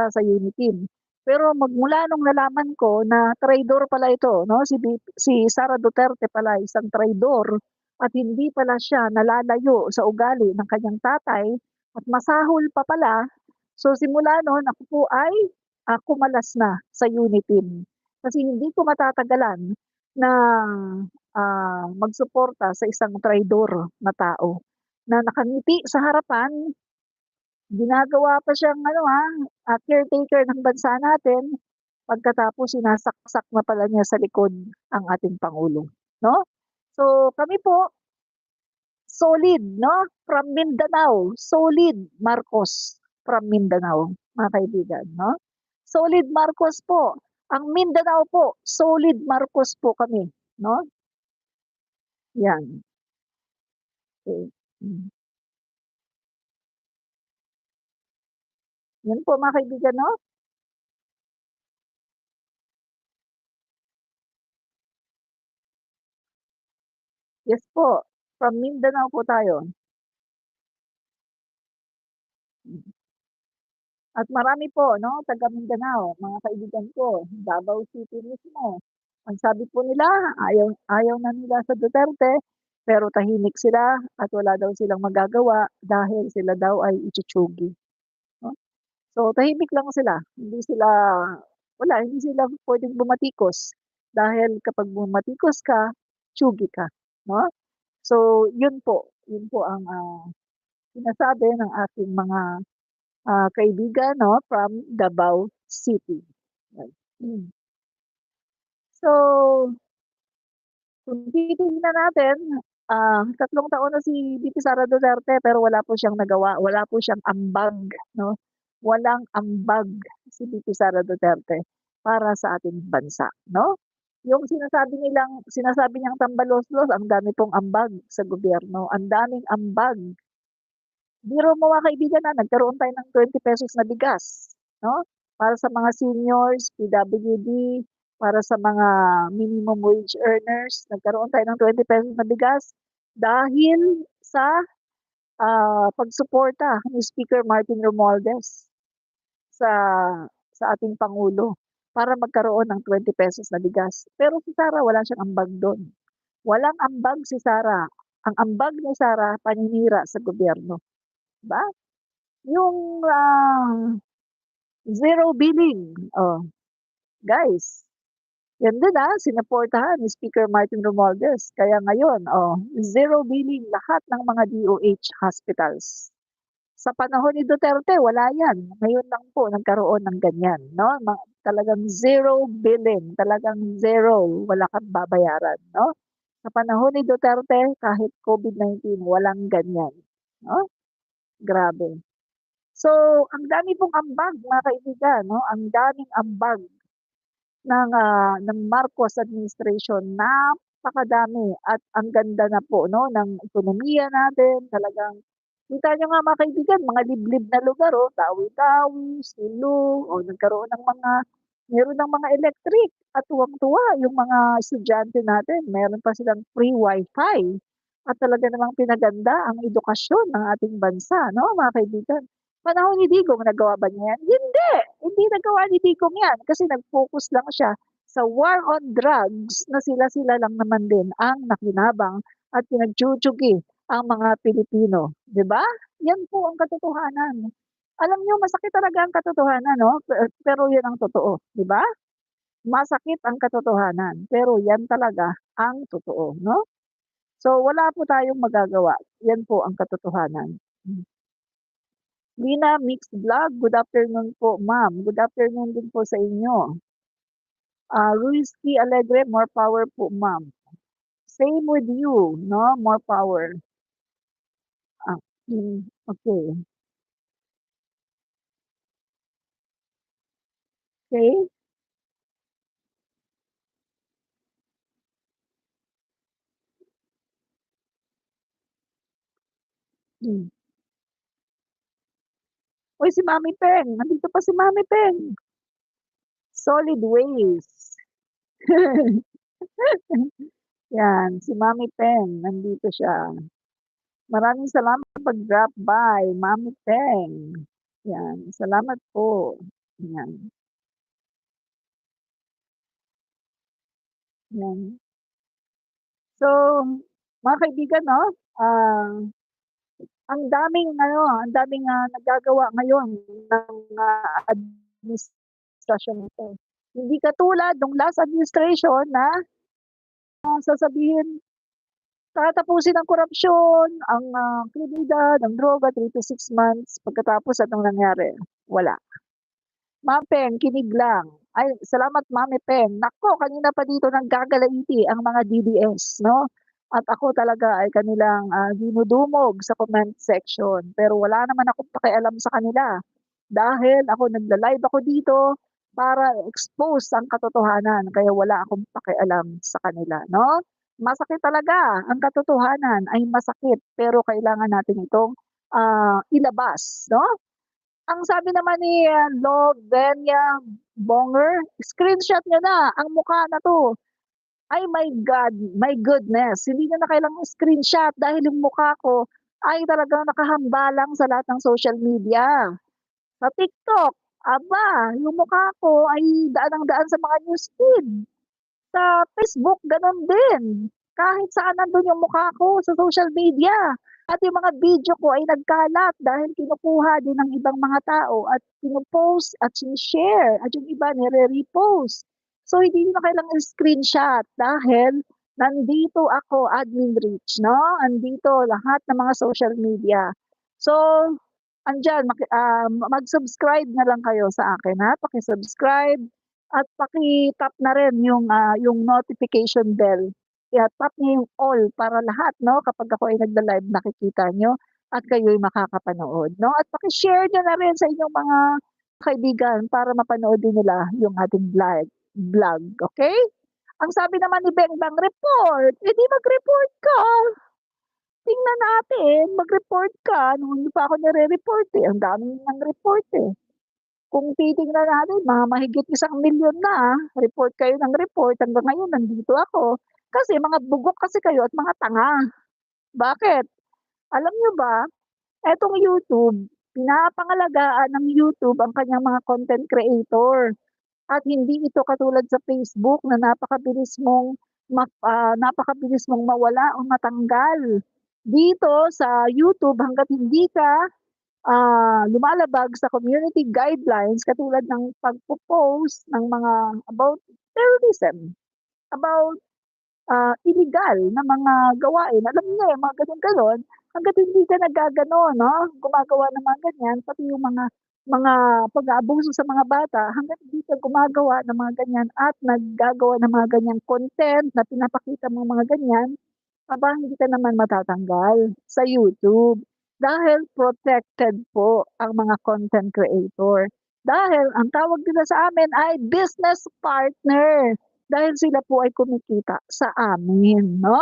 sa Uniteam. Pero magmula nung nalaman ko na traidor pala ito, no? Si Sara Duterte pala isang traidor at hindi pala siya nalalayo sa ugali ng kanyang tatay at masahol pa pala. So simula noon ako po ay kumalas na sa Uniteam. Kasi hindi ko matatagalan na magsuporta sa isang traidor na tao na nakangiti sa harapan, ginagawa pa siyang caretaker ng bansa natin, pagkatapos sinasaksak na pala niya sa likod ang ating Pangulo, no? So kami po, solid, no? From Mindanao, solid Marcos from Mindanao, mga kaibigan, no? Solid Marcos po. Ang Mindanao po, solid Marcos po kami, no? Yan. Okay. Yan po mga kaibigan, no? Yes po, from Mindanao po tayo. At marami po, no, taga Mindanao, mga kaibigan ko, Davao City mismo. Ang sabi po nila, ayaw na nila sa Duterte, pero tahimik sila at wala daw silang magagawa dahil sila daw ay itsuchugi. No? So tahimik lang sila, hindi sila pwedeng bumatikos dahil kapag bumatikos ka, tsugi ka, no? So yun po ang sinasabi ng ating mga kaibigan, no, from Davao City. Mm. So, kung titingnan natin, 3 taon na si VP Sara Duterte pero wala po siyang nagawa, wala po siyang ambag, no? Walang ambag si VP Sara Duterte para sa ating bansa, no? Yung sinasabi niyang tambaloslos, ang dami pong ambag sa gobyerno, ang daming ambag. Biro mo mga kaibigan na nagkaroon tayo ng ₱20 na bigas, no? Para sa mga seniors, PWD, para sa mga minimum wage earners, nagkaroon tayo ng ₱20 na bigas dahil sa pagsuporta ni Speaker Martin Romualdez sa ating pangulo para magkaroon ng ₱20 na bigas. Pero si Sara wala siyang ambag do'n. Walang ambag si Sara. Ang ambag ni Sara paninira sa gobyerno, 'di ba? Yung zero billing, guys, yan din sinuportahan ni Speaker Martin Romualdez. Kaya ngayon, zero billing lahat ng mga DOH hospitals. Sa panahon ni Duterte, wala yan. Ngayon lang po nagkaroon ng ganyan, no? Talagang zero billing, talagang zero, wala kang babayaran, no? Sa panahon ni Duterte, kahit COVID-19, walang ganyan, no? Grabe. So, ang dami pong ambag mga kaibigan, no? Ang daming ambag ng Marcos administration, napakadami at ang ganda na po, no, ng ekonomiya natin. Talagang kita niyo nga mga kaibigan, mga liblib na lugar, Tawi-Tawi, Siloe, meron ng mga electric at tuwang-tuwa yung mga estudyante natin. Meron pa silang free wifi at talaga namang pinaganda ang edukasyon ng ating bansa, no, mga kaibigan. Panahon ni Digong nagawa ba niya yan? Hindi nagawa ni Digong yan kasi nag-focus lang siya sa war on drugs na sila-sila lang naman din ang nakinabang at pinagtiyutsugi ang mga Pilipino, 'di ba? Yan po ang katotohanan. Alam niyo masakit talaga ang katotohanan, no? Pero yan ang totoo, 'di ba? Masakit ang katotohanan, pero yan talaga ang totoo, no? So wala po tayong magagawa. Yan po ang katotohanan. Lina Mixed Vlog, good afternoon po ma'am. Good afternoon din po sa inyo. Ruiski Alegre, more power po ma'am. Same with you, no? More power. Okay. Okay? Hmm. Uy, si Mami Peng, nandito pa si Mami Peng. Solid waste. Yan, si Mami Peng, nandito siya. Maraming salamat sa pag-drop by, Mami Peng. Yan, salamat po. yan, yan. So, mga kaibigan 'no, ang daming, nagagawa ngayon ng, administrasyon nito. Hindi katulad nung last administration na, sasabihin tatapusin ang korapsyon, ang, kriminalidad, ang droga 3 to 6 months, pagkatapos anong nangyari? Wala. Ma'am Peng, kinig lang. Ay, salamat Mami Peng. Naku, kanina pa dito nanggagalaiti ang mga DDS 'no, at ako talaga ay kanilang, dinudumog sa comment section. Pero wala naman akong pakialam sa kanila, dahil ako nagla-live ako dito para expose ang katotohanan, kaya wala akong pakialam sa kanila 'no. Masakit talaga, ang katotohanan ay masakit, pero kailangan natin itong, ilabas 'no. Ang sabi naman ni, Lovenia Bonger, screenshot niyo na ang mukha na 'to. Ay my God, my goodness, hindi niyo na kailangang screenshot dahil yung mukha ko ay talagang nakahambalang sa lahat ng social media. Sa TikTok, aba, yung mukha ko ay daan ng daan sa mga newsfeed. Sa Facebook gano'n din, kahit saan nandun yung mukha ko sa social media. At yung mga video ko ay nagkalat dahil kinukuha din ng ibang mga tao at pino-post at shine-share at yung iba nire-repost. So hindi niyo na kailangang screenshot dahil nandito ako, admin Rich 'no, andito lahat ng mga social media. So, andiyan mag-subscribe na lang kayo sa akin ha, paki-subscribe at paki-tap na rin yung notification bell. I-tap niyo yung all para lahat 'no, kapag ako ay nagla-live nakikita niyo at kayo'y makakapanood 'no, at paki-share niyo na rin sa inyong mga kaibigan para mapanood din nila yung ating vlog, okey? Ang sabi naman ni Bengbang, "Report." Eh, di mag-report ka. Tingnan natin, mag-report ka. Nung hindi pa ako nire-report, eh, ang dami ng report, eh. Kung titingnan natin mga mahigit 1,000,000 na, report kayo ng report, hanggang ngayon nandito ako. Kasi mga bugok kasi kayo at mga tanga. Bakit? Alam niyo ba, etong YouTube, pinapangalagaan ng YouTube ang kanyang mga content creator at hindi ito katulad sa Facebook na napakabilis mong mawala o matanggal. Dito sa YouTube hangga't hindi ka lumalabag sa community guidelines katulad ng pagpo-post ng mga about terrorism, about, illegal na mga gawain. Alam niyo yung mga gano'n-gano'n, hangga't hindi ka naggaganon 'no, gumagawa ng mga ganyan, pati yung mga pag-aabuso sa mga bata, hangga't hindi ka gumagawa ng mga ganyan at naggagawa ng mga ganyang content na pinapakita mong mga ganyan, aba hindi ka naman matatanggal sa YouTube, dahil protected po ang mga content creator. Dahil ang tawag nila sa amin ay business partner, dahil sila po ay kumikita sa amin 'no.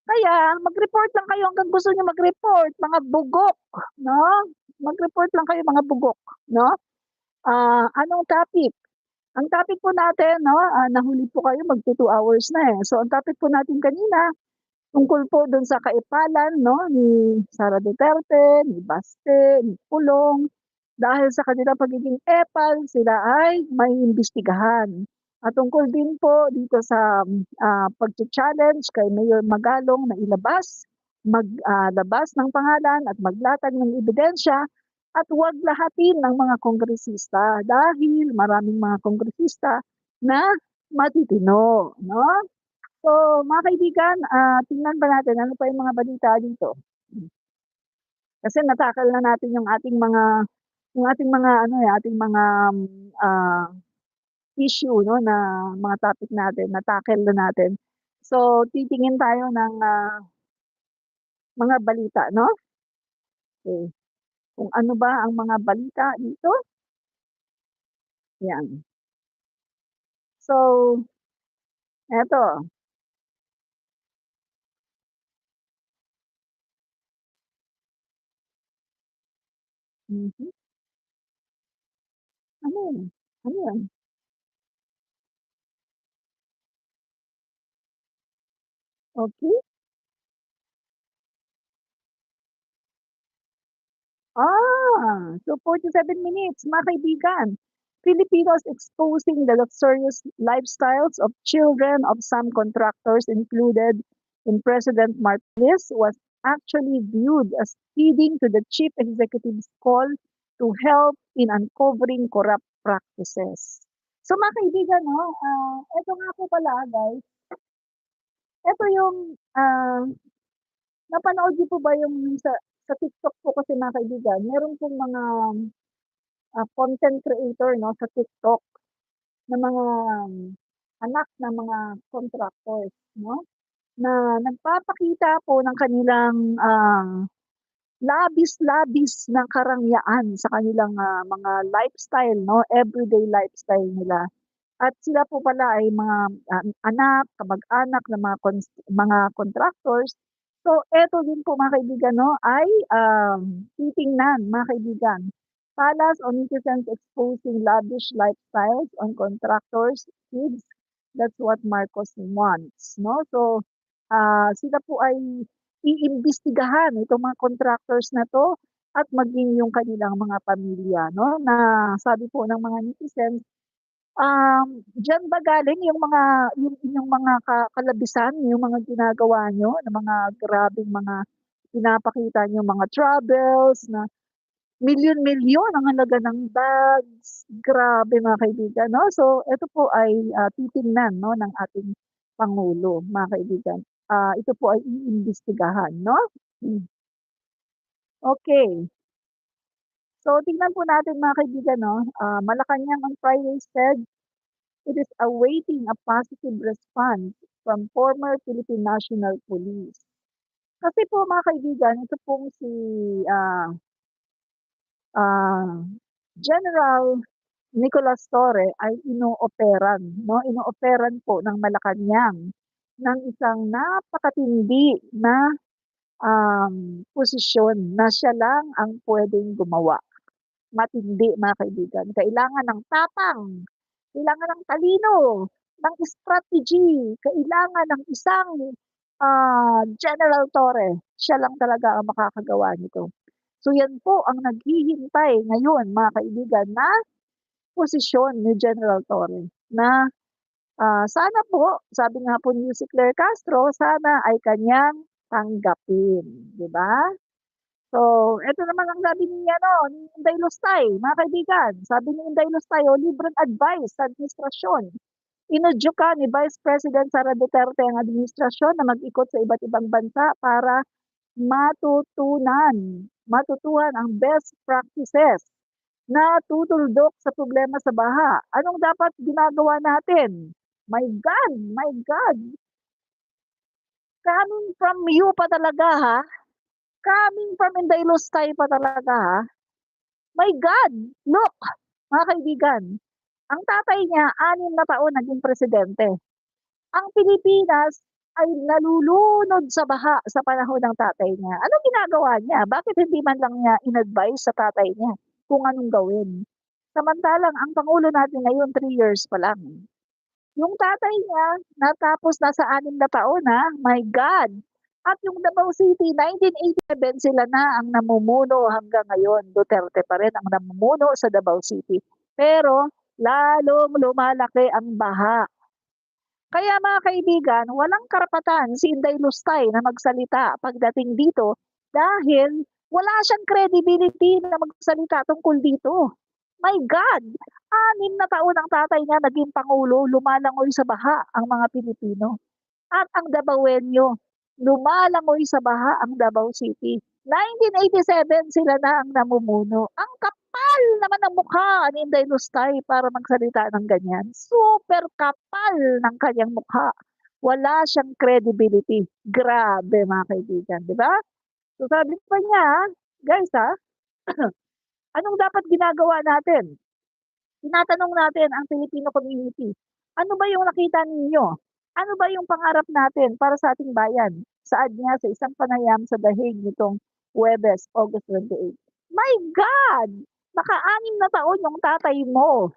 Kaya mag-report lang kayo hanggang gusto niyo mag-report, mga bugok 'no. Mag-report lang kayo mga bugok 'no. Anong topic? Ang topic po natin 'no, nahuli po kayo magtu-2 hours na, eh. So ang topic po natin kanina tungkol po dun sa kaipalan 'no, ni Sara Duterte, ni Baste, ni Pulong. Dahil sa kanilang pagiging epal, sila ay maiimbestigahan. At tungkol din po dito sa, pagcha-challenge kay Mayor Magalong na labas ng pangalan at maglatag ng ebidensya at huwag lahatin ng mga kongresista dahil maraming mga kongresista na matitino 'no. So, mga kaibigan, tingnan ba natin ano pa yung mga balita dito. Kasi natakal na natin yung ating mga ano, eh, ating mga, ah, issue 'no, na mga topic natin, na-tackle na natin. So, titingin tayo ng, mga balita 'no, okey. Kung ano ba ang mga balita dito, 'yan. So, eto, mhm, ano 'yun? Ano 'yan? Okey. So 47 minutes mga kaibigan. Filipinos exposing the luxurious lifestyles of children of some contractors included in President Martinez was actually viewed as feeding to the chief executive's call to help in uncovering corrupt practices. So mga kaibigan, no, eto nga po pala guys, eto yung napanood niyo po ba yung sa TikTok po kasi mga kaibigan, meron pong mga content creator no sa TikTok na mga anak ng mga contractors no na nagpapakita po ng kanilang labis-labis na karangyaan sa kanilang mga lifestyle no everyday lifestyle nila. At sila po pala ay mga anak, kamag-anak ng mga contractors. So eto din po mga kaibigan 'no ay titingnan mga kaibigan. Palace on netizens exposing lavish lifestyles on contractors' kids. That's what Marcos wants, no? So sila po ay iimbestigahan itong mga contractors na 'to at maging yung kanilang mga pamilya 'no, na sabi po ng mga netizens. Diyan ba galing yung inyong mga kalabisan, yung mga ginagawa niyo na mga grabeng mga pinapakita niyong mga travels na milyon-milyon ang halaga ng bags, grabe mga kaibigan 'no. So ito po ay, titingnan 'no ng ating pangulo mga kaibigan. Ito po ay iimbestigahan 'no. Hmm, okey. So tingnan po natin mga kaibigan 'no, Malacanang on Friday said it is awaiting a positive response from former Philippine National Police. Kasi po mga kaibigan, ito pong si ah, General Nicolas Torre ay inooperan, no? Inooperan po ng Malacanang ng isang napakatindi na posisyon na siya lang ang pwedeng gumawa. Matindi mga kaibigan. Kailangan ng tapang, kailangan ng talino, ng strategy, kailangan ng isang General Torre. Siya lang talaga ang makakagawa nito. So yan po ang naghihintay ngayon mga kaibigan na posisyon ni General Torre na sana po, sabi nga po ni si Claire Castro, sana ay kanyang tanggapin, 'di ba? So, eto naman ang sabi ni ano, ni Inday Lustay, mga kaibigan. Sabi ni Inday Lustay, libreng advice sa administrasyon. Inudyukan ni Vice President Sara Duterte ang administrasyon na mag-ikot sa iba't ibang bansa para matutuhan ang best practices na tutuldok sa problema sa baha. Anong dapat ginagawa natin? My God, my God. Coming from you pa talaga ha. Coming from Inday Lustay pa talaga ha. My God, look, mga kaibigan, ang tatay niya 6 na taon naging presidente. Ang Pilipinas ay nalulunod sa baha sa panahon ng tatay niya. Anong ginagawa niya? Bakit hindi man lang niya in-advise sa tatay niya kung anong gawin? Samantalang ang pangulo natin ngayon 3 years pa lang. Yung tatay niya natapos na sa 6 na taon my God! At yung Davao City, 1987 sila na ang namumuno hanggang ngayon. Duterte pa rin ang namumuno sa Davao City. Pero lalong lumalaki ang baha. Kaya mga kaibigan, walang karapatan si Inday Lustay na magsalita pagdating dito dahil wala siyang credibility na magsalita tungkol dito. My God! 6 na taon ang tatay niya naging pangulo, lumalangoy sa baha ang mga Pilipino. At ang Dabawenyo, lumalangoy sa baha ang Davao City. 1987 sila na ang namumuno. Ang kapal naman ng mukha ni Inday Lustay para magsalita ng ganyan. Super kapal ng kanyang mukha. Wala siyang credibility. Grabe mga kaibigan, di ba? So sabi pa niya, guys anong dapat ginagawa natin? Tinatanong natin ang Filipino community, ano ba yung nakita ninyo? Ano ba yung pangarap natin para sa ating bayan? Saad niya sa isang panayam sa The Hague nitong Huwebes, August 28. My God! Naka-6 na taon yung tatay mo.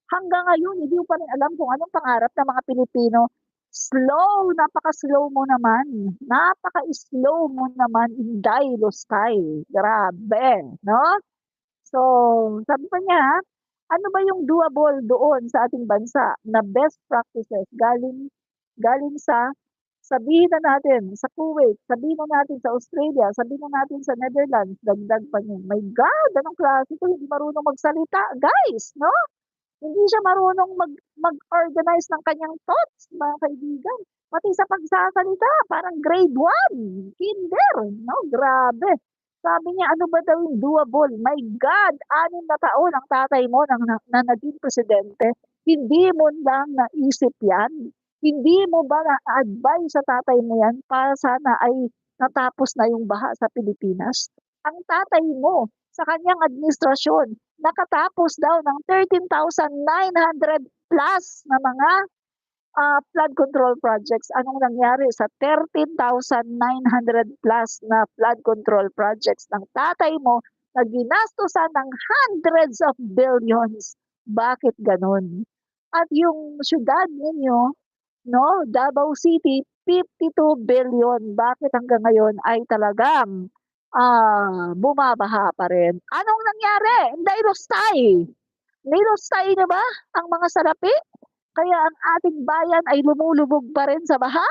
Hanggang ngayon, hindi mo pa rin alam kung anong pangarap ng mga Pilipino. Slow, napaka-slow mo naman. Napaka-slow mo naman, Inday Lustay. Grabe, no? So, sabi pa niya, Ano ba yung doable doon sa ating bansa na best practices galing galing sa sabihin na natin sa Kuwait, sabihin na natin sa Australia, sabihin na natin sa Netherlands, dagdag pa niyo. My God, anong klase 'to, hindi marunong magsalita, guys, 'no? Hindi siya marunong mag-organize ng kanyang thoughts, mga kaibigan. Pati sa pagsasalita, parang grade 1, kinder, no? Grabe. Sabi niya, ano ba daw yung doable? My God, 6 na taon ang tatay mo na naging presidente. Hindi mo lang naisip yan. Hindi mo ba na-advise sa tatay mo yan para sana ay natapos na yung baha sa Pilipinas? Ang tatay mo sa kanyang administrasyon nakatapos daw ng 13,900 plus na mga flood control projects. Anong nangyari sa 13,900 plus na flood control projects ng tatay mo na ginastusan ng hundreds of billions? Bakit ganun? At yung syudad ninyo, no, Davao City, 52 billion. Bakit hanggang ngayon ay talagang bumabaha pa rin? Anong nangyari? Nailustay. Nailustay na ba ang mga salapi? Kaya ang ating bayan ay lumulubog pa rin sa baha?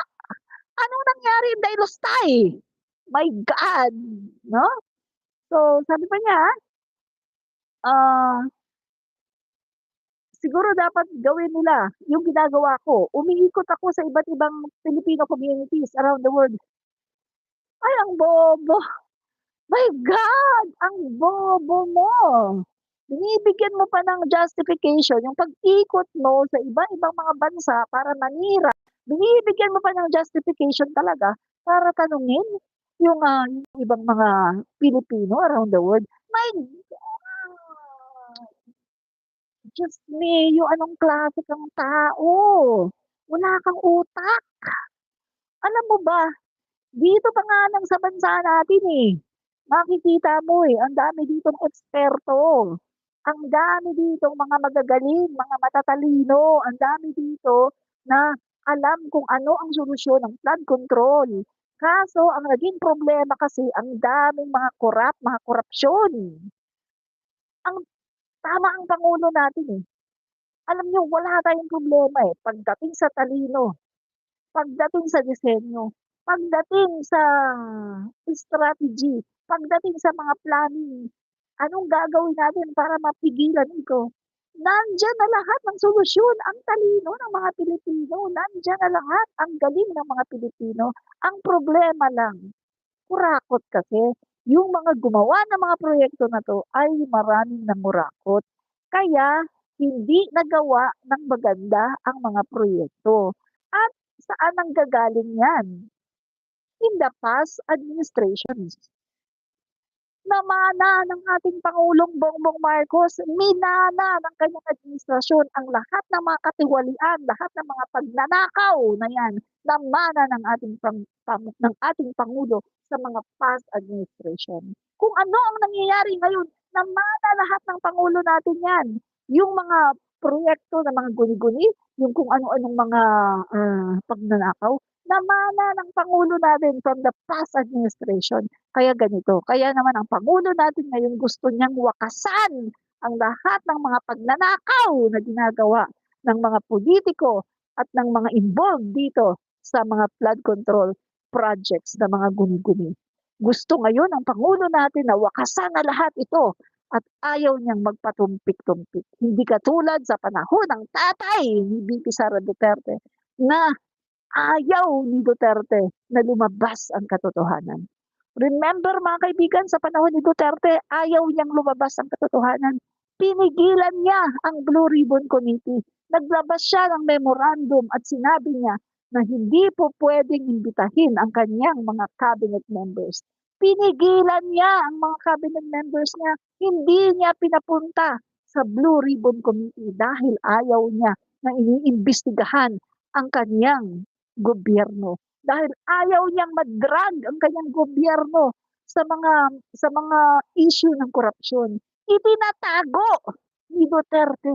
Anong nangyari? Nailustay. My God! No? So, sabi pa niya, ah, siguro dapat gawin nila yung ginagawa ko. Umiikot ako sa iba't ibang Filipino communities around the world. Ay, ang bobo! My God! Ang bobo mo! Binibigyan mo pa ng justification yung pag-ikot mo sa iba-ibang mga bansa para manira. Binibigyan mo pa ng justification talaga para tanungin yung ibang mga Pilipino around the world. My God! Diyos mio, anong klase kang tao? Wala kang utak. Alam mo ba, dito pa nga lang sa bansa natin eh, makikita mo eh, ang dami ditong eksperto. Ang dami ditong mga magagaling, mga matatalino, ang dami dito na alam kung ano ang solusyon ng flood control. Kaso ang naging problema kasi ang daming mga mga korapsyon. Ang tama ang pangulo natin eh. Alam niyo, wala tayong problema eh. Pagdating sa talino, pagdating sa disenyo, pagdating sa strategy, pagdating sa mga planning, anong gagawin natin para mapigilan ito? Nandiyan na lahat ng solusyon, ang talino ng mga Pilipino, nandiyan na lahat, ang galing ng mga Pilipino. Ang problema lang, kurakot kasi. Yung mga gumawa ng mga proyekto na to ay maraming nangurakot. Kaya hindi nagawa ng maganda ang mga proyekto. At saan nanggagaling yan? In the past administrations. Namana ng ating Pangulong Bongbong Marcos, minana ng kanyang administrasyon ang lahat ng mga katiwalian, lahat ng mga pagnanakaw na yan, namana ng ng ating Pangulo sa mga past administration. Kung ano ang nangyayari ngayon, namana lahat ng Pangulo natin yan. Yung mga proyekto ng mga guni-guni, yung kung ano-anong mga pagnanakaw, namana ng Pangulo natin from the past administration. Kaya ganito, kaya naman ang Pangulo natin ngayon gusto niyang wakasan ang lahat ng mga pagnanakaw na ginagawa ng mga politiko at ng mga involved dito sa mga flood control projects na mga guni-guni. Gusto ngayon ng Pangulo natin na wakasan na lahat ito at ayaw niyang magpatumpik-tumpik. Hindi katulad sa panahon ng tatay ni VP Sara Duterte na ayaw ni Duterte na lumabas ang katotohanan. Remember mga kaibigan, sa panahon ni Duterte, ayaw niyang lumabas ang katotohanan. Pinigilan niya ang Blue Ribbon Committee. Naglabas siya ng memorandum at sinabi niya na hindi po pwedeng imbitahin ang kanyang mga cabinet members. Pinigilan niya ang mga cabinet members niya. Hindi niya pinapunta sa Blue Ribbon Committee dahil ayaw niya na iniimbestigahan ang kanyang gobyerno. Dahil ayaw niyang mag-drag ang kanyang gobyerno sa mga issue ng korupsyon. Itinatago ni Duterte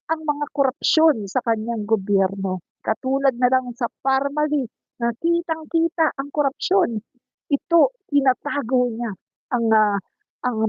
ang mga korupsyon sa kanyang gobyerno. Katulad na lang sa Parmali na kitang-kita ang korupsyon. Ito, tinatago niya ang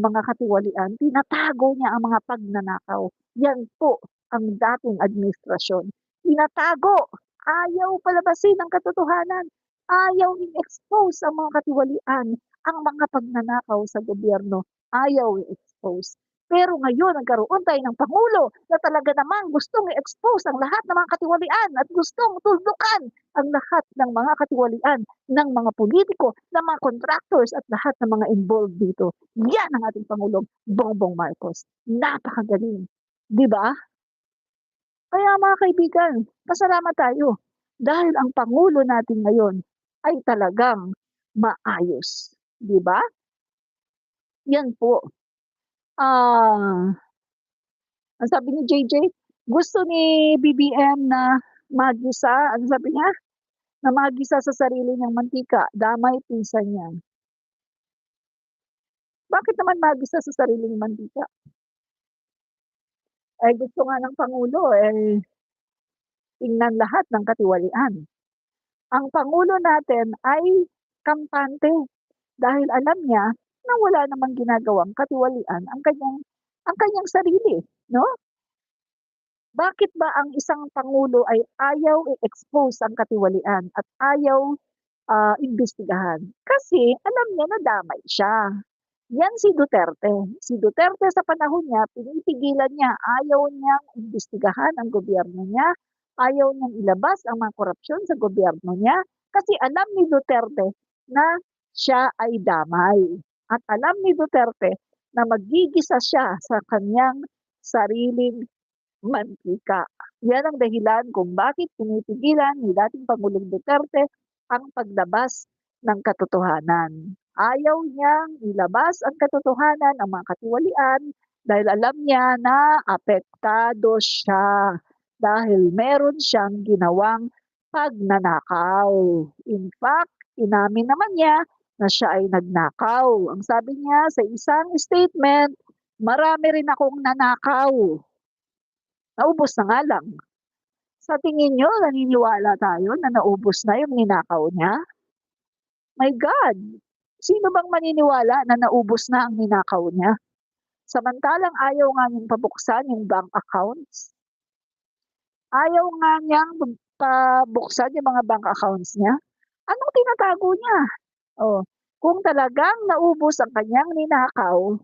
mga katiwalian, tinatago niya ang mga pagnanakaw. Yan po ang dating administrasyon. Tinatago, ayaw palabasin ang katotohanan, ayaw i-expose ang mga katiwalian, ang mga pagnanakaw sa gobyerno, ayaw i-expose. Pero ngayon nagkaroon tayo ng Pangulo na talaga namang gustong i-expose ang lahat ng mga katiwalian at gustong tuldukan ang lahat ng mga katiwalian ng mga politiko, ng mga contractors at lahat ng mga involved dito. Yan ang ating Pangulong Bongbong Marcos. Napakagaling. 'Di ba? Kaya mga kaibigan, pasalamat tayo dahil ang pangulo natin ngayon ay talagang maayos, 'di ba? 'Yan po. Ah, ang sabi ni JJ, gusto ni BBM na magisa, ano sabi niya? Na magisa sa sarili niyang mantika, damay pinsan niya. Bakit naman magisa sa sarili niyang mantika? Eh gusto nga ng pangulo eh tingnan lahat ng katiwalian. Ang pangulo natin ay kampante dahil alam niya na wala namang ginagawang katiwalian ang kanyang sarili, 'no? Bakit ba ang isang pangulo ay ayaw i-expose ang katiwalian at ayaw, imbestigahan? Kasi alam niya na damay siya. Yan si Duterte. Si Duterte sa panahon niya, pinipigilan niya, ayaw niyang imbestigahan ang gobyerno niya, ayaw niyang ilabas ang mga korupsyon sa gobyerno niya, kasi alam ni Duterte na siya ay damay. At alam ni Duterte na maggigisa siya sa kanyang sariling mantika. Yan ang dahilan kung bakit pinipigilan ni dating Pangulong Duterte ang paglabas ng katotohanan. Ayaw niyang ilabas ang katotohanan, ang mga katiwalian, dahil alam niya na apektado siya dahil meron siyang ginawang pagnanakaw. In fact, inamin naman niya na siya ay nagnakaw. Ang sabi niya sa isang statement, marami rin akong nanakaw. Naubos na nga lang. Sa tingin niyo naniniwala tayo na naubos na yung ninakaw niya? My God! Sino bang maniniwala na naubos na ang ninakaw niya? Samantalang ayaw nga niyang pabuksan yung bank accounts. Ayaw nga niyang pabuksan yung mga bank accounts niya. Anong tinatago niya? Oh, kung talagang naubos ang kanyang ninakaw,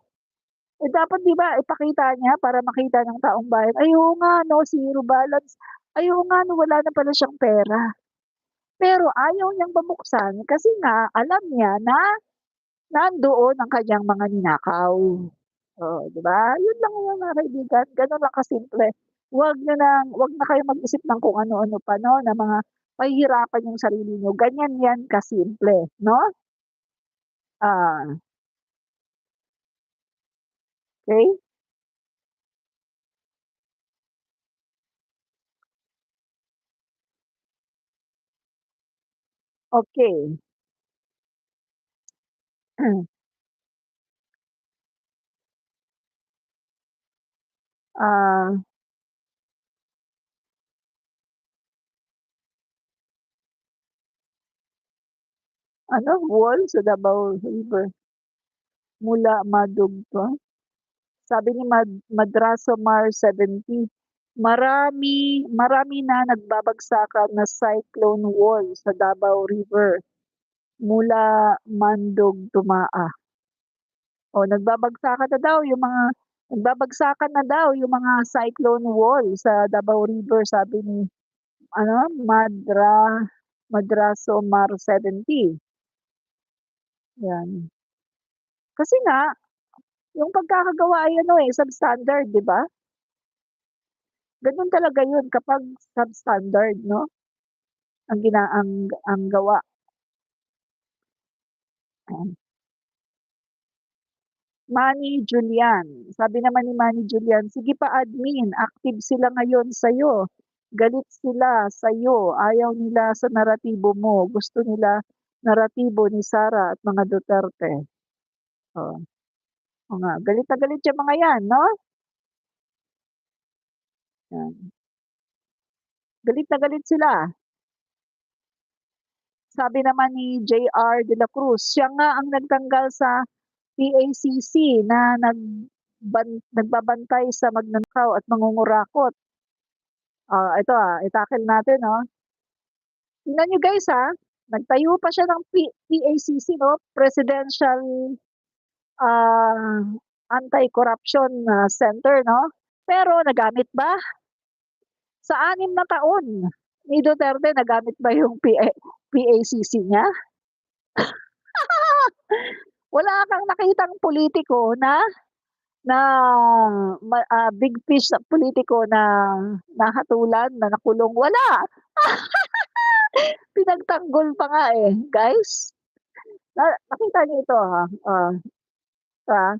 eh dapat 'di ba ipakita niya para makita ng taong bayan, "Ay oo nga 'no, zero balance. Ay oo nga 'no, wala na pala siyang pera." Pero ayaw niyang pabuksan kasi nga alam niya na nandoon ang kanyang mga ninakaw. Oh, 'di ba? 'Yun lang 'yun mga kaibigan, gano'n lang kasimple. Huwag na kayong mag-isip ng kung ano-ano pa 'no, na mga pahihirapan yung sarili niyo, ganyan 'yan kasimple, 'no? Ah, okey, okey. Ah, ano, wall sa Davao River mula madugtong. Sabi ni Madrazo Mar 70, marami marami na nagbabagsakan na cyclone wall sa Davao River mula Mandog Tumaa. O nagbabagsakan na daw yung mga cyclone wall sa Davao River sabi ni ano Madrazo Mar 70. Yan. Kasi nga yung pagkakagawa ay ano eh substandard, 'di ba? Gano'n talaga 'yun kapag substandard 'no, ang gawa. Ayan. Manny Julian, sabi naman ni Manny Julian, "Sige pa admin, active sila ngayon sa'yo. Galit sila sa'yo, ayaw nila sa naratibo mo, gusto nila naratibo ni Sara at mga Duterte." Oh, oo nga, galit na galit yang mga 'yan 'no? Yan, galit na galit sila. Sabi naman ni JR De La Cruz, siya nga ang nagtanggal sa PACC na nagbabantay sa magnanakaw at mangungurakot. Ito, i-tackle natin, 'no. Tingnan niyo guys, nagtayo pa siya ng PACC, 'no, Presidential, ah, Anti-Corruption, Center, 'no. Pero nagamit ba? Sa 6 na taon ni Duterte, nagamit ba yung PACC niya? Wala kang nakitang politiko na big fish na politiko na nahatulan, na nakulong, wala. Pinagtanggol pa nga, guys. Nakita niyo ito, ah,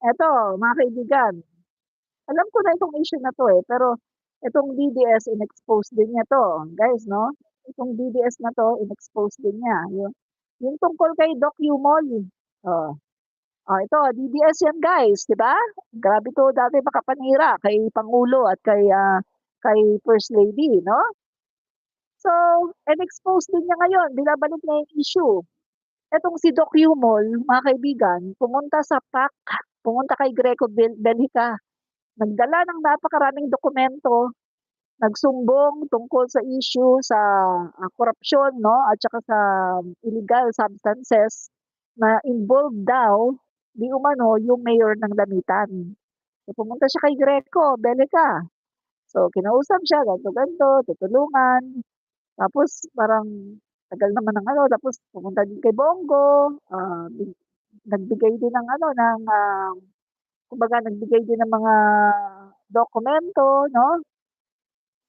eto mga kaibigan, alam ko na itong issue na 'to, pero itong DDS in-expose din niya 'to, guys, 'no. Itong DDS na 'to in-expose din niya, yung tungkol kay Doc Yumol. Oh, ito DDS 'yan guys, 'di ba? Grabe 'to dati makapanira kay Pangulo at kay First Lady, 'no? So, in-expose din niya ngayon, binabalik niya yung issue. Etong si Doc Yumol, mga kaibigan, pumunta sa PAC, pumunta kay Greco Bellica, nagdala ng napakaraming dokumento, nagsumbong tungkol sa issue sa korupsyon, 'no, at saka sa illegal substances na involved daw di umano yung mayor ng Lamitan. So, pumunta siya kay Greco Bellica. So, kinausap siya, ganto-ganto, tutulungan. Tapos parang tagal naman ng ano, tapos pumunta din kay Bongo, nagbigay din ng ano, kumbaga nagbigay din ng mga dokumento, 'no?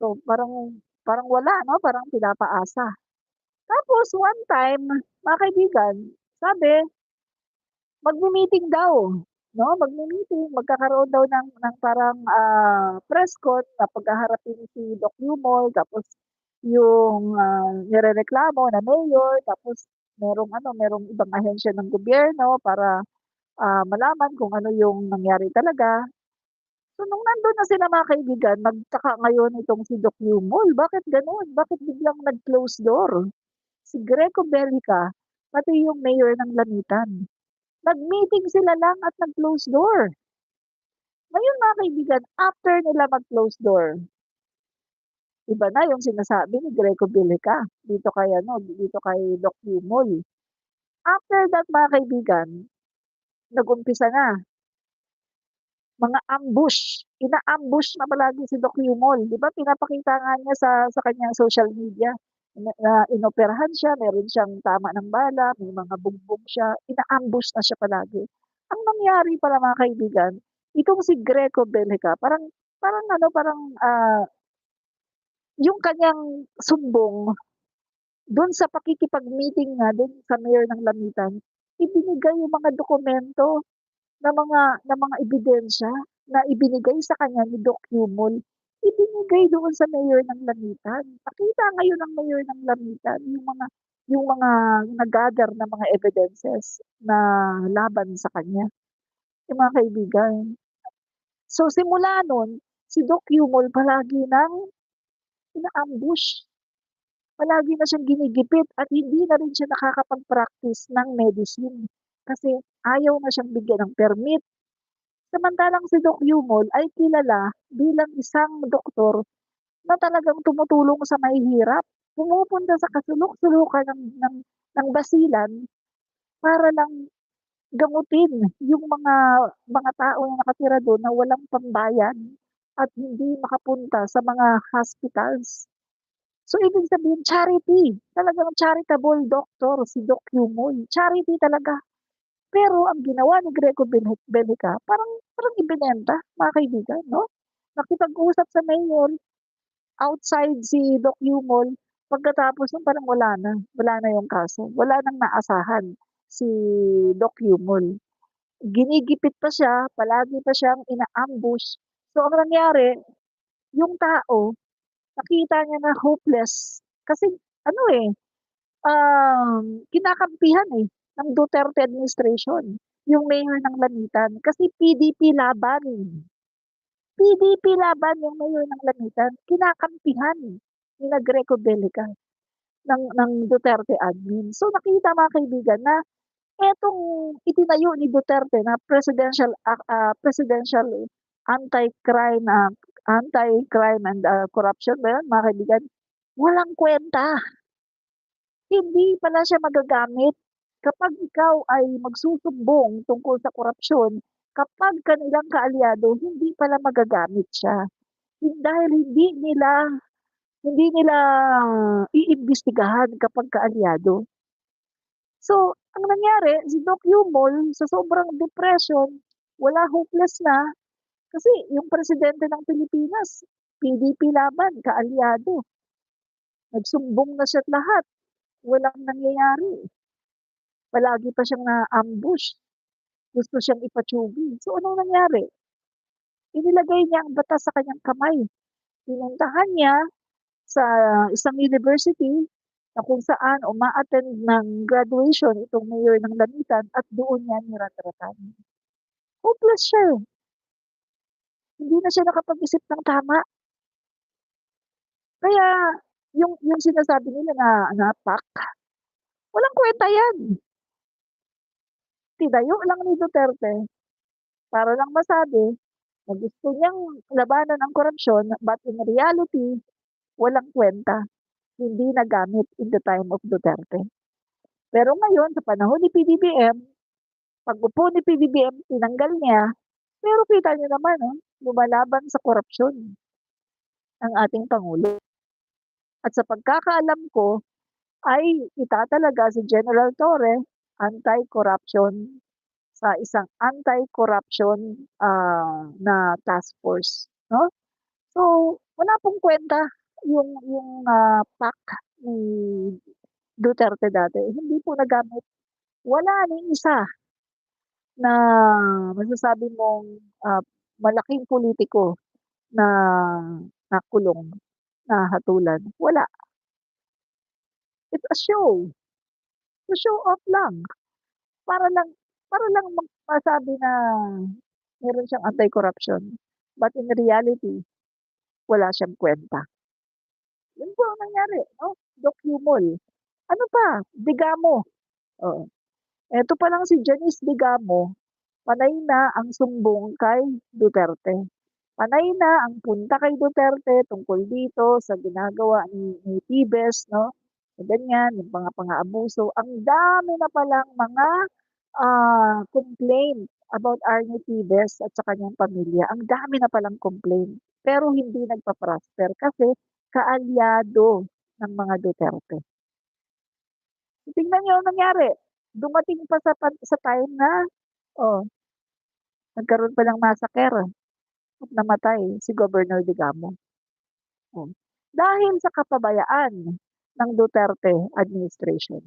So, parang parang wala, 'no, parang pinapaasa. Tapos one time, mga kaibigan, sabi magme-meeting daw, 'no, magkakaroon daw ng parang, press con na paghaharapin si Doc Yumol, tapos yung, nirereklamo na mayor, tapos merong ibang ahensya ng gobyerno para, malaman kung ano yung nangyari talaga. So, nung nandun na sila mga kaibigan, nagtaka ngayon itong si Doc Yumol, bakit gano'n? Bakit biglang nag-close door? Si Greco Bellica, pati yung mayor ng Lamitan. Nag-meeting sila lang at nag-close door. Ngayon mga kaibigan, after nila mag-close door, iba na yung sinasabi ni Greco Bellica dito kay Doc Yumol. After that mga kaibigan, nag-umpisa na mga ambush. Ina-ambush na palagi si Doc Yumol. 'Di ba pinapakita nga niya sa kanyang social media na inoperahan siya, meron siyang tama ng bala, may mga bugbog siya, ina-ambush na siya palagi. Ang nangyari pala mga kaibigan, itong si Greco Bellica parang parang ano, parang, yung kanyang sumbong dun sa pakikipag-meeting nga dun sa mayor ng Lamitan, ibinigay yung mga dokumento na mga ebidensya na ibinigay sa kanya ni Doc Yumol, ibinigay doon sa mayor ng Lamitan. Nakita ngayon ng mayor ng Lamitan yung mga na-gather na mga evidences na laban sa kanya, yung mga kaibigan. So, simula nun, si Doc Yumol palagi ng ina-ambush, palagi na siyang ginigipit at hindi na rin siya nakakapag-practice ng medicine kasi ayaw na siyang bigyan ng permit. Samantalang si Doc Yumol ay kilala bilang isang doktor na talagang tumutulong sa mahihirap. Pumupunta sa kasulok-sulukan ng basilan para lang gamutin yung mga tao na nakatira dun na walang pambayad at hindi makapunta sa mga hospitals. So, ibig sabihin charity, talagang charitable doctor si Doc Yumol, charity talaga. Pero ang ginawa ni Greco Bellica parang parang ibinenta, mga kaibigan, 'no? Nakipag-usap sa mayor, outside si Doc Yumol, pagkatapos nun parang wala na yung kaso, wala nang naasahan si Doc Yumol. Ginigipit pa siya, palagi pa siyang ina-ambush. So, ang nangyari, yung tao nakita niya na hopeless kasi ano, kinakampihan, ng Duterte administration, yung mayor ng Lamitan kasi PDP laban. PDP laban yung mayor ng Lamitan, kinakampihan nina Greco Bellica ng Duterte admin. So nakita mga kaibigan na Etong itinayo ni Duterte na presidential anti-crime, anti-crime and corruption ba yun, mga kaibigan? Walang kwenta. Hindi pala siya magagamit kapag ikaw ay magsusumbong tungkol sa korupsyon, kapag kanilang kaalyado, hindi pala magagamit siya. Dahil hindi nila iimbestigahan kapag kaalyado. So, ang nangyari, si Doc Yumol, sa sobrang depression, wala, hopeless na, kasi yung presidente ng Pilipinas, PDP laban, kaalyado. Nagsumbong na siya't lahat. Walang nangyayari. Palagi pa siyang na-ambush. Gusto siyang ipatsugi. So, anong nangyari? Inilagay niya ang batas sa kanyang kamay. Pinuntahan niya sa isang university na kung saan uma-attend ng graduation itong mayor ng Lamitan at doon niya niratratan. Hopeless siya. Hindi na siya nakapag-isip ng tama. Kaya yung sinasabi nila na PAC, walang kwenta yan. Tinayo lang ni Duterte para lang masabi na gusto niyang labanan ang korupsyon, but in reality, walang kwenta. Hindi nagamit in the time of Duterte. Pero ngayon, sa panahon ni PBBM, pag-upo ni PBBM, tinanggal niya, pero kita niyo naman, lumalaban sa korupsyon ang ating Pangulo. At sa pagkakaalam ko, ay itatalaga si General Torre anti-corruption sa isang anti-corruption na task force, no? So, wala pong kwenta yung PAC ni Duterte dati. Hindi po nagamit. Wala ni isa na masasabi mong malaking politiko na nakulong, na hatulan. Wala. It's a show. To show off lang. Para lang masabi na meron siyang anti-corruption. But in reality, wala siyang kwenta. Yun po ang nangyari, no? Doc Yumol. Ano pa? Digamo. Oh. Eto pa lang si Janice Digamo, panay na ang sumbong kay Duterte. Panay na ang punta kay Duterte tungkol dito sa ginagawa ni Tibes, no? Ganyan, yung mga pang-aabuso. Ang dami na palang mga complaint about Arnie Tibes at sa kanyang pamilya. Ang dami na palang complaint. Pero hindi nagpa-prosper kasi kaalyado ng mga Duterte. Tingnan niyo ang nangyari. Dumating pa sa time na nagkaroon pa ng massacre at namatay si Governor Digamo. Dahil sa kapabayaan ng Duterte administration.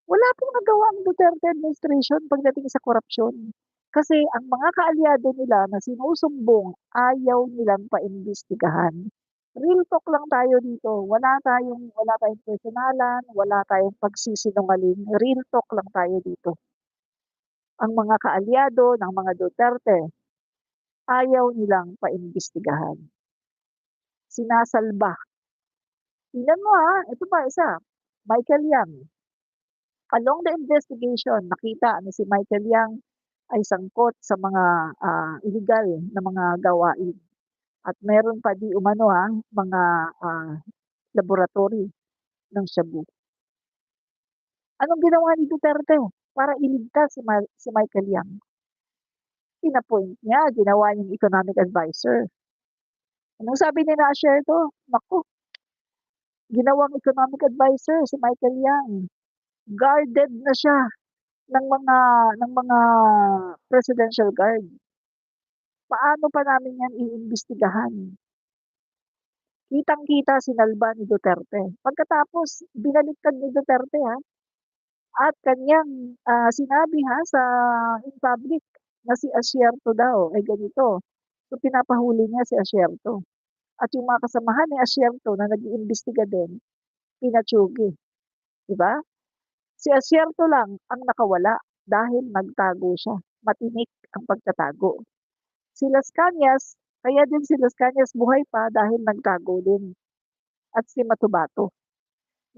Wala pong nagawa ang Duterte administration pagdating sa korupsyon. Kasi ang mga kaalyado nila na sinusumbong, ayaw nilang paimbestigahan. Real talk lang tayo dito. Wala tayong personalan, wala tayong pagsisinungaling. Real talk lang tayo dito. Ang mga kaalyado ng mga Duterte, ayaw nilang paimbestigahan. Sinasalba. Tingnan mo ito pa isa, Michael Yang. Along the investigation, nakita na si Michael Yang ay sangkot sa mga illegal na mga gawain. At meron pa di umano mga laboratory ng shabu. Anong ginawa ni Duterte para iligtas si Michael Yang? Inappoint niya, ginawa niyang economic advisor. Anong sabi ni Asierto? Naku, ginawang economic advisor si Michael Yang. Guarded na siya ng mga presidential guard. Paano pa namin yan iimbestigahan? Kitang-kita sinalba ni Duterte. Pagkatapos, binaliktad ni Duterte at kanyang sinabi in public na si Asierto daw ay ganito. So pinapahuli niya si Asierto. At yung mga kasamahan ni Asierto na nag-iimbestiga din, pinatsugi. Diba? Si Asierto lang ang nakawala dahil nagtago siya. Matinik ang pagtatago. Si Las Cañas, kaya din si Las Cañas buhay pa dahil nagtago din. At si Matubato.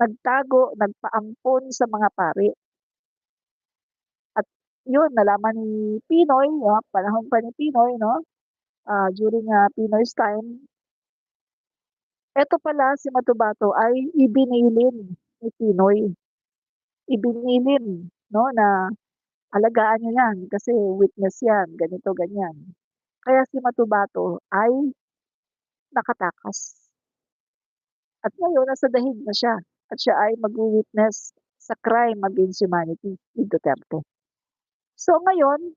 nagtago, nagpaampon sa mga pari. At yun, nalaman ni Pinoy, panahon pa ni Pinoy, no? During Pinoy's time, eto pala si Matubato ay ibinilin ni Pinoy. Ibinilin, no, na alagaan niyo yan kasi witness yan, ganito, ganyan. Kaya si Matubato ay nakatakas. At ngayon, nasa dahig na siya at siya ay mag-witness sa crime against humanity ni Duterte. So ngayon,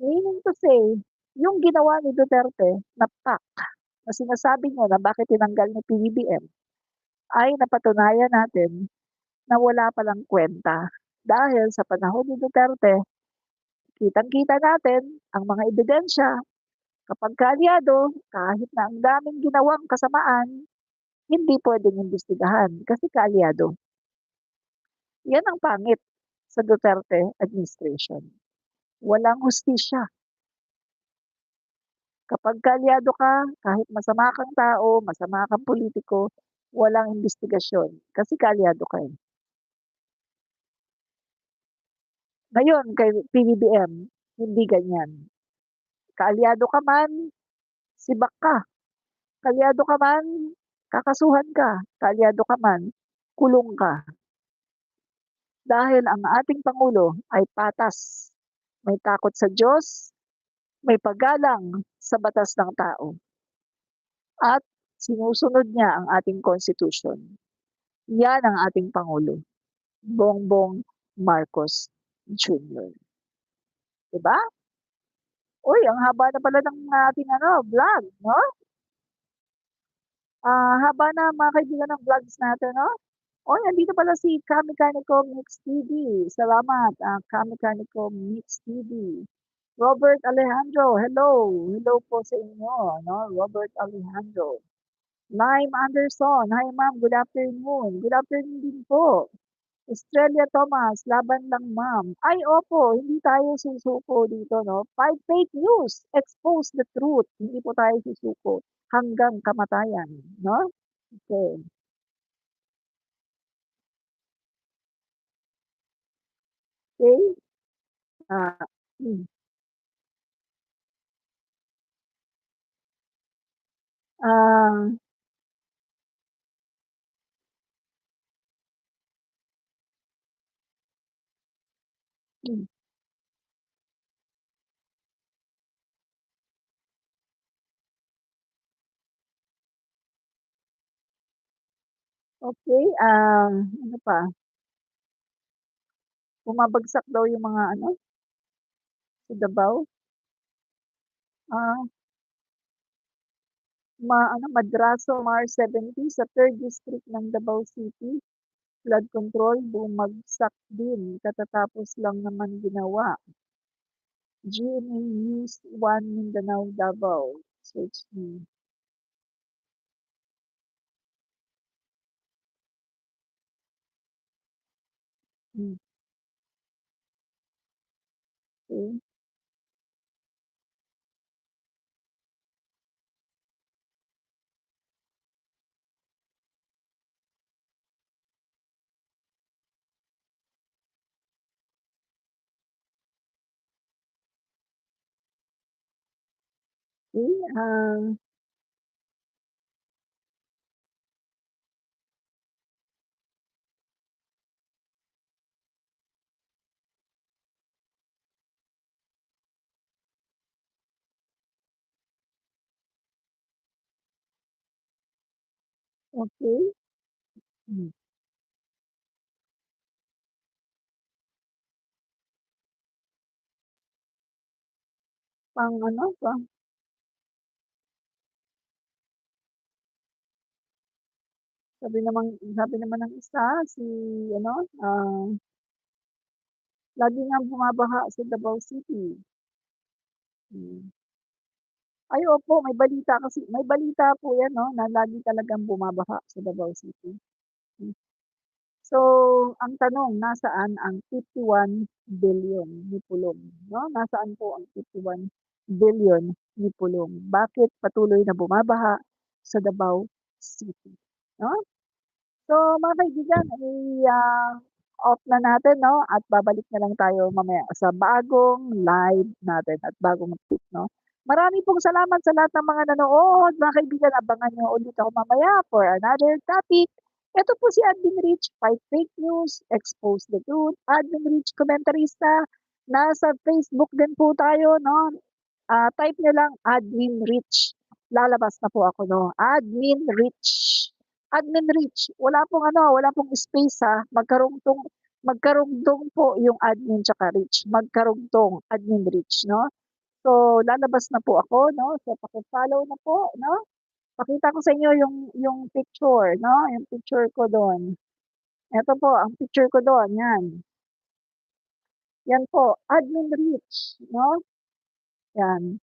meaning to say, yung ginawa ni Duterte na PAC na sinasabi niya na bakit tinanggal ni PBBM ay napatunayan natin na wala palang kwenta. Dahil sa panahon ni Duterte, kitang-kita natin ang mga ebidensya kapag kaalyado, kahit na ang daming ginawang kasamaan, hindi pwedeng imbestigahan kasi kaalyado. Yan ang pangit sa Duterte administration. Walang hustisya. Kapag kaalyado ka, kahit masama kang tao, masama kang politiko, walang imbestigasyon kasi kaalyado ka eh. Ngayon kay PBBM, hindi ganyan. Kaalyado ka man, sibak ka. Kaalyado ka man, kakasuhan ka. Kaalyado ka man, kulong ka. Dahil ang ating Pangulo ay patas, may takot sa Diyos, may paggalang sa batas ng tao, at sinusunod niya ang ating constitution. Yan ang ating Pangulo, Bongbong Marcos Jr. Diba? Uy, ang haba na pala ng ating vlog, no? Haba na mga kaibigan ng vlogs natin, no? Oh, nandito pala si Kamikanico Mix TV. Salamat, Kamikanico Mix TV. Robert Alejandro, hello. Hello po sa inyo, no? Robert Alejandro. Lime Anderson, hi ma'am, good afternoon. Good afternoon din po. Estrella Thomas, laban lang ma'am. Ay, opo, hindi tayo susuko dito, no? Fight fake news, expose the truth. Hindi po tayo susuko hanggang kamatayan, no? Okay. Okay. Ah, hmm. Ah, hmm. Okay, ano pa? Bumabagsak daw yung mga sa Davao. Ah, Madraso Mar 70 sa 3rd District ng Davao City. Flood control, bumagsak din. Katatapos lang naman ginawa. GMA News 1 Mindanao, Davao. Search me. Hmm, okay. Okay, okay. Hmm. Pang sabi naman ng isa, si ano, lagi ngang bumabaha sa Davao City. Hmm. Ay, opo, may balita po 'yan 'no, na lagi talagang bumabaha sa Davao City. Hmm. So, ang tanong, nasaan ang 51 billion ni Pulong, 'no? Nasaan po ang 51 billion ni Pulong? Bakit patuloy na bumabaha sa Davao City, 'no? So, mga kaibigan, off na natin 'no, at babalik na lang tayo mamaya sa bagong live natin at bagong topic 'no. Marami pong salamat sa lahat ng mga nanood. Mga kaibigan, abangan niyo ulit ako mamaya for another topic. Ito po si Admin Rich, Fight Fake News, Expose the Truth, Admin Rich Komentarista. Nasa Facebook din po tayo 'no. Type niyo lang Admin Rich, lalabas na po ako 'no, Admin Rich. Admin Rich, wala pong space magkarugtong po yung admin tsaka Rich, magkarugtong, Admin Rich 'no. So, lalabas na po ako 'no, so paki-follow na po 'no. Pakita ko sa inyo yung picture 'no, yung picture ko dun. Eto po ang picture ko dun, 'yan. Yan po, Admin Rich 'no, 'yan.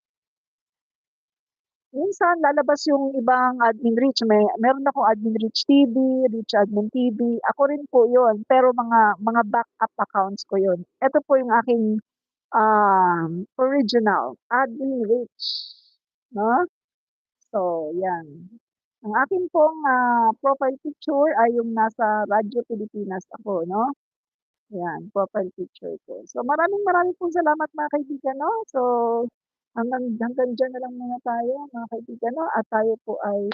Minsan lalabas yung ibang Admin Rich, meron akong Admin Rich TV, Rich Admin TV, ako rin po yun, pero mga backup accounts ko yun. Ito po yung aking, original, Admin Rich, 'no? So, 'yan. Ang akin pong, profile picture ay yung nasa Radyo Pilipinas ako 'no, 'yan, profile picture ko. So, maraming maraming pong salamat mga kaibigan 'no. So, hanggang hanggang diyan na lang muna tayo mga kaibigan 'no, at tayo po ay